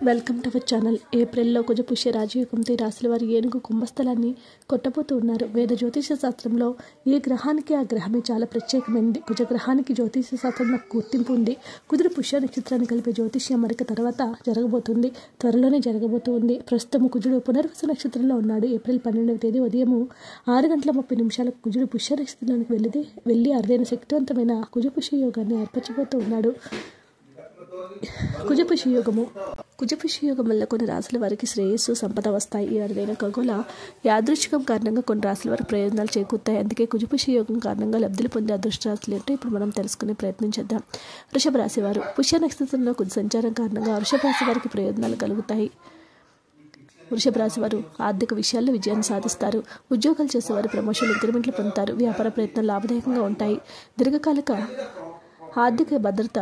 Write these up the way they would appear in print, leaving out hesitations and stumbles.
Welcome to our channel. ఏప్రిల్లో కుజపుష్య రాజయోగంతో రాశుల వారి ఏనుగు కుంభస్థలాన్ని కొట్టబోతూ ఉన్నారు. వేద జ్యోతిష శాస్త్రంలో ఏ గ్రహానికి ఆ గ్రహమే చాలా ప్రత్యేకమైనది. కుజగ్రహానికి జ్యోతిష శాస్త్రంలో గుర్తింపు ఉంది. కుజుడు పుష్య నక్షత్రాన్ని కలిపే జ్యోతిష్యం మరొక తర్వాత జరగబోతుంది. త్వరలోనే జరగబోతుంది. ప్రస్తుతం కుజుడు పునర్వసు నక్షత్రంలో ఉన్నాడు. ఏప్రిల్ 12వ తేదీ ఉదయం 6:30 కుజుడు పుష్య నక్షత్రంలోనికి వెళ్ళి అరుదైన శక్తివంతమైన కుజపుష్య యోగాన్ని ఏర్పరచబోతూ ఉన్నాడు. కుజపుష్య యోగం వల్ల కొన్ని రాశుల వారికి శ్రేయస్సు, సంపద వస్తాయి. ఈ అరుదైన ఖగోళ యాదృచ్ఛికం కారణంగా కొన్ని రాశుల వారికి ప్రయోజనాలు చేకూరుతాయి. అందుకే కుజపుష్య యోగం కారణంగా లబ్ధులు పొందే అదృష్ట రాశులు ఏంటో ఇప్పుడు మనం తెలుసుకునే ప్రయత్నం చేద్దాం. వృషభ రాశి వారు. పుష్య నక్షత్రంలో కుజ సంచారం కారణంగా వృషభ రాశి వారికి ప్రయోజనాలు కలుగుతాయి. వృషభ రాశి వారు ఆర్థిక విషయాల్లో విజయాన్ని సాధిస్తారు. ఉద్యోగాలు చేసేవారు ప్రమోషన్లు, ఇంక్రిమెంట్లు పొందుతారు. వ్యాపార ప్రయత్నాలు లాభదాయకంగా ఉంటాయి. దీర్ఘకాలిక ఆర్థిక భద్రత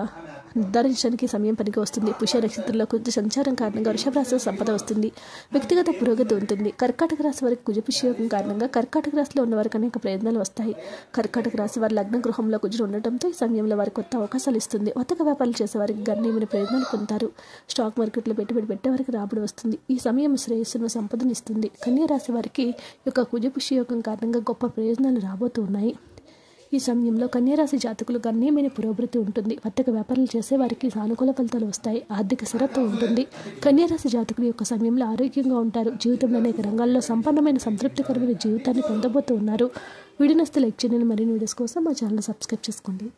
నిర్ధారించడానికి సమయం పనికి వస్తుంది. పుష్య నక్షత్రంలో కుజ సంచారం కారణంగా వృషభ రాశిలో సంపద వస్తుంది. వ్యక్తిగత పురోగతి ఉంటుంది. కర్కాటక రాశి వారికి కుజపుష్య యోగం కారణంగా కర్కాటక రాశిలో ఉన్న వారికి అనేక ప్రయోజనాలు వస్తాయి. కర్కాటక రాశి వారి లగ్న గృహంలో కుజుడు ఉండటంతో ఈ సమయంలో వారికి కొత్త అవకాశాలు ఇస్తుంది. వర్తక వ్యాపారాలు చేసే వారికి గణనీయమైన ప్రయోజనాలు పొందుతారు. స్టాక్ మార్కెట్లో పెట్టుబడి పెట్టే వారికి రాబడి వస్తుంది. ఈ సమయం శ్రేయస్సును, సంపదను ఇస్తుంది. కన్యా రాశి వారికి యొక్క కుజపుష్య యోగం కారణంగా గొప్ప ప్రయోజనాలు రాబోతూ ఉన్నాయి. ఈ సమయంలో కన్యారాశి జాతకులు గణనీయమైన పురోభివృద్ధి ఉంటుంది. వర్తక వ్యాపారాలు చేసే వారికి సానుకూల ఫలితాలు వస్తాయి. ఆర్థిక స్థిరత్వం ఉంటుంది. కన్యారాశి జాతకులు యొక్క సమయంలో ఆరోగ్యంగా ఉంటారు. జీవితంలో అనేక రంగాల్లో సంపన్నమైన సంతృప్తికరమైన జీవితాన్ని పొందబోతూ ఉన్నారు. వీడియో నచ్చితే లైక్ చేయండి. మరిన్ని వీడియోస్ కోసం మా ఛానల్ సబ్స్క్రైబ్ చేసుకోండి.